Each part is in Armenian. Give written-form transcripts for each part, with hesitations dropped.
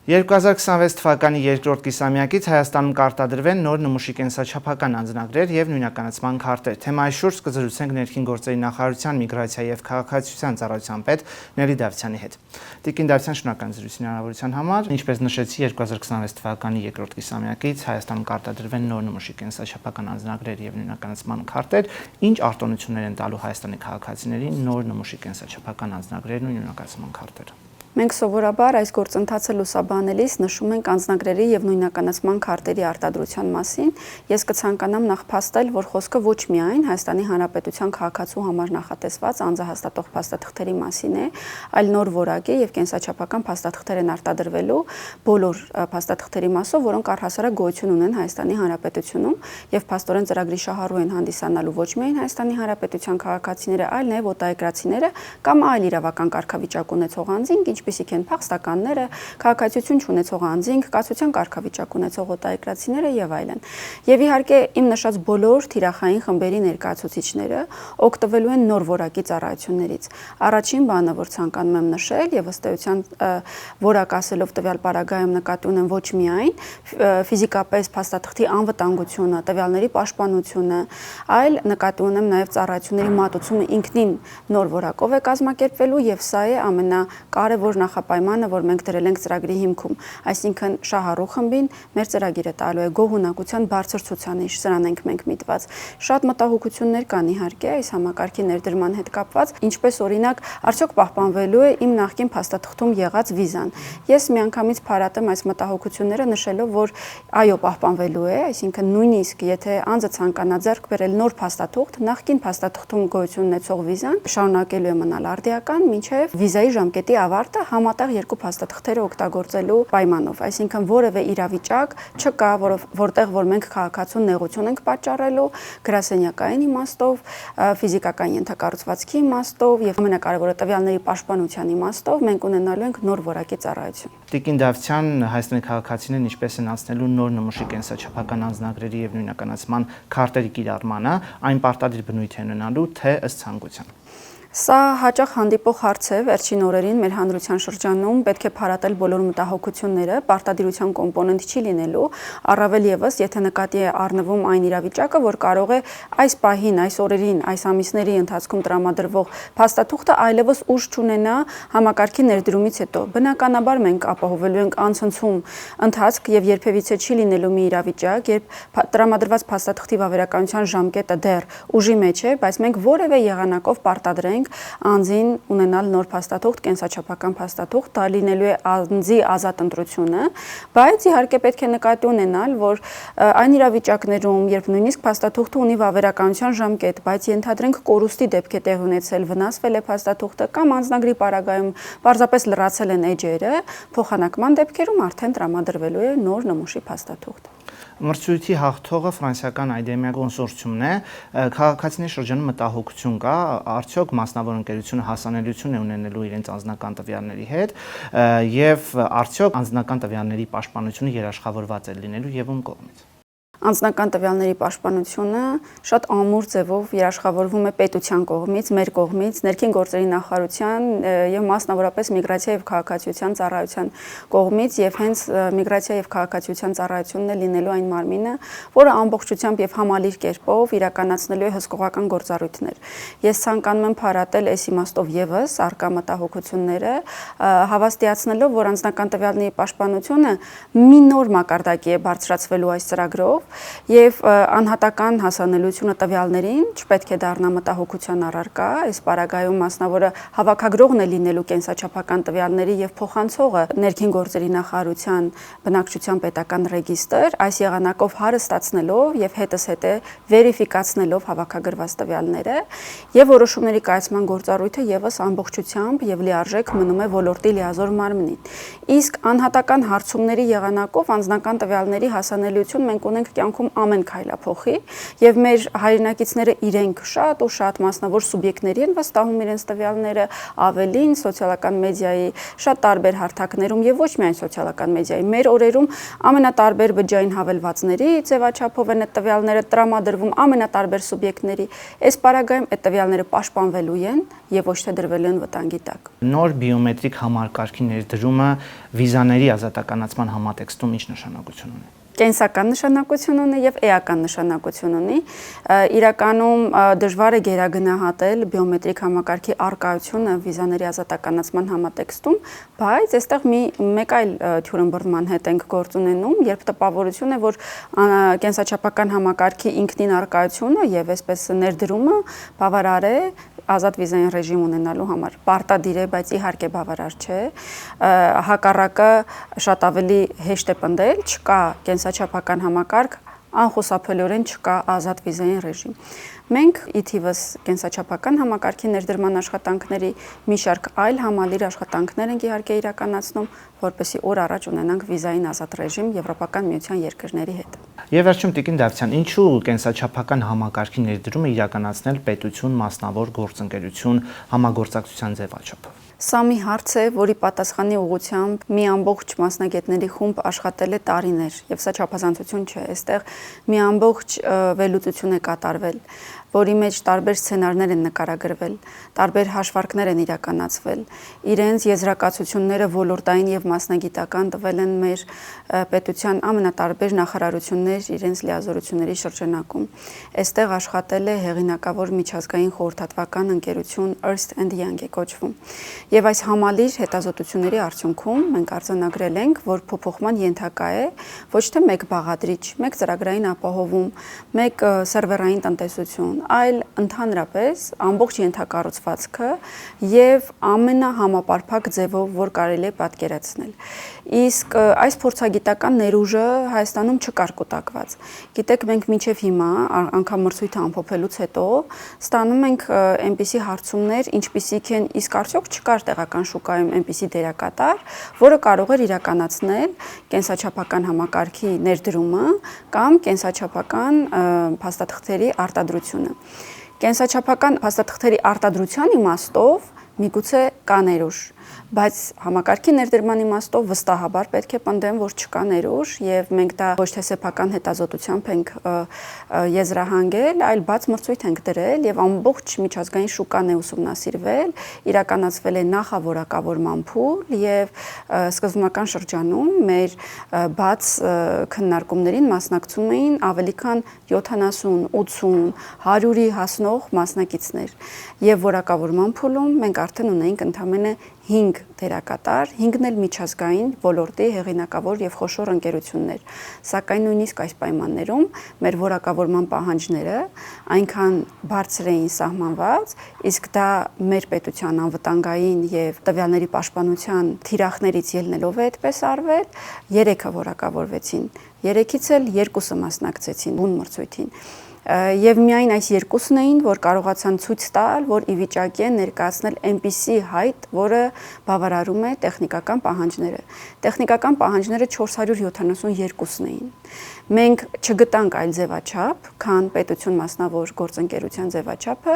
2026 թվականի երկրորդ կիսամյակից Հայաստանում կարտադրվեն նոր նմուշի կենսաչափական անձնագրեր և նույնականացման քարտեր։ Թեմայի շուրջ կզրուցենք ներքին գործերի նախարարության միգրացիա և քաղաքացիության ծառայության պետ Նելի Դավթյանի հետ։ Տիկին Դավթյան, շնորհակալ եմ զրույցի հնարավորության համար։ Ինչպես նշեցի, 2026 թվականի երկրորդ կիսամյակից Հայաստանում կարտադրվեն նոր նմուշի կենսաչափական անձնագրեր և նույնականացման քարտեր, ինչ արտոնություններ են տալու Հայաստանի քաղաքացիներին նոր նմուշի կենսաչափական անձնագրերն ու նույնականացման քարտերը։ Մենք սովորաբար այս գործընթացը լուսաբանելիս նշում ենք անձնագրերի եւ նույնականացման քարտերի արտադրության մասին։ Ես կցանկանամ նախ փաստել, որ խոսքը ոչ միայն Հայաստանի Հանրապետության քաղաքացու համար նախատեսված անձահաստատող փաստաթղթերի մասին է, այլ նոր որակի եւ կենսաչափական փաստաթղթեր են արտադրվելու բոլոր փաստաթղթերի մասով, որոնք առհասարակ գոյություն ունեն Հայաստանի Հանրապետությունում եւ փաստորեն ծրագրի շահառու են հանդիսանալու ոչ միայն Հայաստանի Հանրապետության քաղաքացիները, այլ նաեւ օտարերկրացիները կամ այլ իրավական կարգավիճակ ունեցող անձինք, ինչպիսիք են փախստականները, քաղաքացիություն չունեցող անձինք, կացության կարգավիճակ ունեցող օտարերկրացիները եւ այլն։ Եվ իհարկե իմ նշած բոլոր թիրախային խմբերի ներկայացուցիչները օգտվելու են նոր որակի ծառայություններից։ Առաջին բանը, որ ցանկանում եմ նշել եւ ըստ էության որակ ասելով տվյալ պարագայում նկատի ունեմ ոչ միայն ֆիզիկապես փաստաթղթի անվտանգությունը, տվյալների պաշտպանությունը, այլ նկատի ունեմ նաեւ ծառայությունների մատուցումը ինքնին նոր որակով է կազմակերպվելու եւ սա է ամենակարևոր նախապայմանը, որ մենք դրել ենք ծրագրի հիմքում, այսինքն շահառու խմբին մեր ծրագիրը տալու է գոհունակության բարձր ցուցանիշ, սրան ենք մենք միտված։ Շատ մտահոգություններ կան իհարկե այս համակարգի ներդրման հետ կապված, ինչպես օրինակ, արդյոք պահպանվելու է իմ նախկին փաստաթղթում եղած վիզան։ Ես միանգամից փարատեմ այս մտահոգությունները նշելով, որ այո, պահպանվելու է, այսինքն նույնիսկ եթե անձը ցանկանա ձեռք բերել նոր փաստաթուղթ, նախկին փաստաթղթում գոյություն ունեցող վիզան շարունակելու է մնալ արդիական մինչև վիզայի ժամկետի ավարտը համատեղ երկու փաստաթղթերը օգտագործելու պայմանով, այսինքն որևէ իրավիճակ չկա, որտեղ որ մենք քաղաքացուն նեղություն ենք պատճառելու գրասենյակային իմաստով, ֆիզիկական ենթակառուցվածքի իմաստով եւ ամենակարևորը տվյալների պաշտպանության իմաստով մենք ունենալու ենք նոր որակի ծառայություն։ Տիկին Դավթյան, Հայաստանի քաղաքացիներն ինչպես են անցնելու նոր նմուշի կենսաչափական անձնագրերի եւ նույնականացման քարտերի կիրառմանը, այն պարտադիր բնույթ է ունենալու, թե ըստ ցանկության։ Սա հաճախ հանդիպող հարց է վերջին օրերին մեր հանրության շրջանում, պետք է փարատել բոլոր մտահոգությունները, պարտադիրության կոմպոնենտ չի լինելու, առավել եւս, եթե նկատի է առնվում այն իրավիճակը, որ կարող է այս պահին, այս օրերին, այս ամիսների ընթացքում տրամադրվող փաստաթուղթը այլևս ուժ չունենա համակարգի ներդրումից հետո։ Բնականաբար մենք ապահովելու ենք անցնցում ընթացք եւ երբևիցե չի լինելու մի իրավիճակ, երբ տրամադրված փաստաթղթի վավերականության ժամկետը դեռ ուժի մեջ է, բայց մենք որևէ եղանակով պարտադրենք անձին ունենալ նոր փաստաթուղթ, կենսաչափական փաստաթուղթ, դա լինելու է անձի ազատ ընտրությունը, բայց իհարկե պետք է նկատի ունենալ, որ այն իրավիճակներում, երբ նույնիսկ փաստաթուղթը ունի վավերականության ժամկետ, բայց ենթադրենք կորուստի դեպք է տեղ ունեցել, վնասվել է փաստաթուղթը կամ անձնագրի պարագայում պարզապես լրացել են էջերը, փոխանակման դեպքերում արդեն տրամադրվելու է նոր նմուշի փաստաթուղթ։ Մրցույթի հաղթողը ֆրանսիական Idemia կոնսորցիումն է, քաղաքացիների շրջանում մտահոգություն կա, արդյոք մասնավոր ընկերությունը հասանելիություն է ունենելու իրենց անձնական տվյալների հետ եւ արդյոք անձնական տվյալների պաշտպանությունը երաշխավորված է լինելու եւ ում կողմից։ Անձնական տվյալների պաշտպանությունը շատ ամուր ձևով երաշխավորվում է պետության կողմից, մեր կողմից, ներքին գործերի նախարարության եւ մասնավորապես միգրացիա եւ քաղաքացիության ծառայության կողմից եւ հենց միգրացիա եւ քաղաքացիության ծառայությունն է լինելու այն մարմինը, որը ամբողջությամբ եւ համալիր կերպով իրականացնելու է հսկողական գործառույթներ։ Ես ցանկանում եմ փարատել այս իմաստով եւս արկա մտահոգությունները, հավաստիացնելով, որ անձնական տվյալների պաշտպանությունը մի նոր մակարդակի է բարձրացվելու այս ծրագրով եւ անհատական հասանելիությունը տվյալներին չպետք է դառնա մտահոգության առարկա, այս պարագայում մասնավորը հավաքագրողն է լինելու կենսաչափական տվյալների եւ փոխանցողը ներքին գործերի նախարարության բնակչության պետական ռեգիստր, այս եղանակով հարստացնելով եւ հետզհետե վերիֆիկացնելով հավաքագրված տվյալները եւ որոշումների կայացման գործառույթը եւս ամբողջությամբ եւ լիարժեք մնում է ոլորտի լիազոր մարմնին։ Իսկ անհատական հարցումների եղանակով անձնական տվյալների հասանելիություն մենք ունենք կյանքում ամեն քայլափոխի եւ մեր հայրենակիցները իրենք շատ ու շատ մասնավոր սուբյեկտների են վստահում իրենց տվյալները, ավելին սոցիալական մեդիայի շատ տարբեր հարթակներում եւ ոչ միայն սոցիալական մեդիայի մեր օրերում ամենատարբեր բջջային հավելվածների ձևաչափով են այդ տվյալները տրամադրվում ամենատարբեր սուբյեկտների այս պարագայում այդ տվյալները պաշտպանվելու են եւ ոչ թե դրվելու են վտանգի տակ։ Նոր բիոմետրիկ համակարգի ներդրումը վիզաների ազատականացման համատեքստում ինչ նշանակություն ունի։ Կենսական նշանակություն ունի եւ էական նշանակություն ունի։ Իրականում դժվար է գերագնահատել բիոմետրիկ համակարգի արկայությունը վիզաների ազատականացման համատեքստում, բայց այստեղ մեկ այլ թյուրըմբռնման հետ ենք գործ ունենում, երբ տպավորություն է, որ կենսաչափական համակարգի ինքնին արկայությունը եւ այսպես ներդրումը բավարար է ազատ վիզային ռեժիմ ունենալու համար։ Պարտադիր է, բայց իհարկե բավարար չէ։ Հակառակը շատ ավելի հեշտ է պնդել, չկա կենսաչափական համակարգ, անխուսափելիորեն չկա ազատ վիզային ռեժիմ։ Մենք ի թիվս կենսաչափական համակարգի ներդրման աշխատանքների մի շարք այլ համալիր աշխատանքներ ենք իհարկե իրականացնում, որպեսզի օր առաջ ունենանք վիզային ազատ ռեժիմ Եվրոպական միության երկրների հետ։ Եվ վերջում Տիկին Դավթյան, ինչու կենսաչափական համակարգի ներդրումը իրականացնել պետություն, մասնավոր գործընկերություն համագործակցության ձևաչափով։ Սա մի հարց է, որի պատասխանի ուղղությամբ մի ամբողջ մասնագետների խումբ աշխատել է տարիներ, եւ սա չափազանցություն չէ, այստեղ մի ամբողջ վերլուծություն է կատարվել, որի մեջ տարբեր սցենարներ են նկարագրվել, տարբեր հաշվարկներ են իրականացվել, իրենց եզրակացությունները ոլորտային եւ մասնագիտական տվել են մեր պետության ամենատարբեր նախարարություններ իրենց լիազորությունների շրջանակում։ Այստեղ աշխատել է հեղինակավոր միջազգային խորհրդատվական ընկերություն Ernst & Young է կոչվում։ Եվ այս համալիր հետազոտությունների արդյունքում մենք արձանագրել ենք, որ փոփոխման ենթակա է ոչ թե մեկ բաղադրիչ, մեկ ծրագրային ապահովում, մեկ սերվերային տնտեսություն, այլ ընդհանրապես ամբողջ ենթակառուցվածքը եւ ամենահամապարփակ ձևով, որ կարելի է պատկերացնել։ Իսկ այս փորձագիտական ներուժը Հայաստանում չկար կուտակված։ Գիտեք, մենք մինչև հիմա անգամ մրցույթը ամփոփելուց հետո ստանում ենք այնպիսի հարցումներ, ինչպիսիք են իսկ արդյոք չկար տեղական շուկայում այնպիսի դերակատար, որը կարող էր իրականացնել կենսաչափական համակարգի ներդրումը կամ կենսաչափական փաստաթղթերի արտադրությունը։ Կենսաչափական փաստաթղթերի արտադրության իմաստով միգուցե կա ներուժ, բայց համակարգի ներդրման իմաստով վստահաբար պետք է պնդեմ, որ չկա ներուժ եւ մենք դա ոչ թե սեփական հետազոտությամբ ենք եզրահանգել, այլ բաց մրցույթ ենք դրել եւ ամբողջ միջազգային շուկան է ուսումնասիրվել, իրականացվել է նախավորակավորման փուլ եւ սկզբնական շրջանում մեր բաց քննարկումներին մասնակցում էին ավելի քան 70, 80, 100-ի հասնող մասնակիցներ եւ որակավորման փուլում մենք արդեն ունեինք ընդամենը 5 դերակատար, 5-ն էլ միջազգային ոլորտի հեղինակավոր եւ խոշոր ընկերություններ, սակայն նույնիսկ այս պայմաններում մեր որակավորման պահանջները այնքան բարձր էին սահմանված, իսկ դա մեր պետության անվտանգային եւ տվյալների պաշտպանության թիրախներից ելնելով է այդպես արվել, 3-ը որակավորվեցին, 3-ից էլ 2-ը մասնակցեցին բուն մրցույթին։ Եվ միայն այս երկուսն էին, որ կարողացան ցույց տալ, որ ի վիճակի են ներկայացնել այնպիսի հայտ, որը բավարարում է տեխնիկական պահանջները։ Տեխնիկական պահանջները 472-ն էին։ Մենք չգտանք այլ ձևաչափ, քան պետություն մասնավոր գործընկերության ձևաչափը,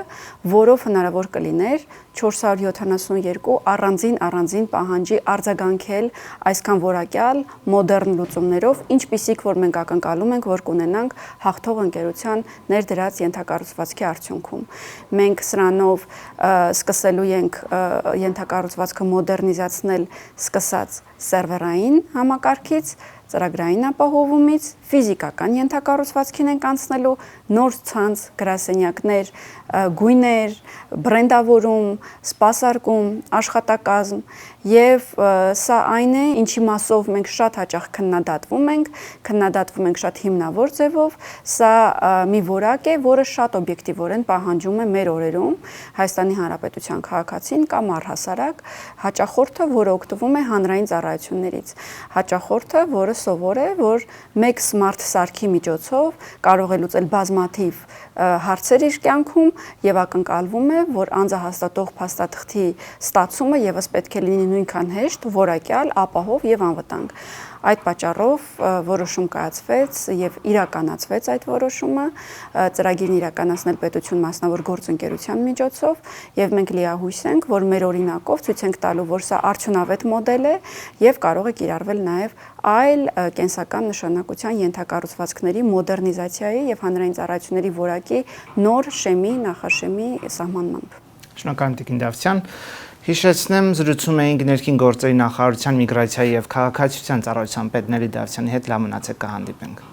որով հնարավոր կլիներ 472 առանձին պահանջի արձագանքել այսքան որակյալ մոդեռն լուծումներով, ինչպիսիք որ մենք ակնկալում ենք, որ կունենանք հաղթող ընկերության ներդրած ենթակառուցվածքի արդյունքում։ Մենք սրանով սկսելու ենք ենթակառուցվածքը մոդեռնիզացնել սկսած սերվերային համակարգից, ծրագրային ապահովումից, ֆիզիկական ենթակառուցվածքին ենք անցնելու, նոր ցանց, գրասենյակներ, գույներ, բրենդավորում, սպասարկում, աշխատակազմ եւ սա այն է, ինչի մասով մենք շատ հաճախ քննադատվում ենք շատ հիմնավոր ձևով, սա մի որակ է, որը շատ օբյեկտիվորեն պահանջում է մեր օրերում Հայաստանի Հանրապետության քաղաքացին կամ առհասարակ հաճախորդը, որը օգտվում է հանրային ծառայություններից, հաճախորդը, որը սովոր է, որ մեկ սմարթ սարքի միջոցով կարող է լուծել բազմաթիվ հարցեր իր կյանքում եւ ակնկալվում է, որ անձահաստատող փաստաթղթի ստացումը եւս պետք է լինի նույնքան հեշտ, որակյալ, ապահով եւ անվտանգ։ Այդ պատճառով որոշում կայացվեց եւ իրականացվեց այդ որոշումը ծրագիրն իրականացնել պետություն մասնավոր գործընկերության միջոցով եւ մենք լիահույս ենք, որ մեր օրինակով ցույց ենք տալու, որ սա արդյունավետ մոդել է եւ կարող է կիրառվել նաեւ այլ կենսական նշանակության ենթակառուցվածքների մոդեռնիզացիայի եւ հանրային ծառայությունների որակի նոր շեմի, նախաշեմի սահմանմամբ։ Շնորհակալ եմ Տիկին Դավթյան։ Հիշեցնեմ, զրուցում էինք ներքին գործերի նախարարության միգրացիայի եւ քաղաքացիության ծառայության պետ Նելի Դավթյանի հետ, լավ մնացեք, կհանդիպենք։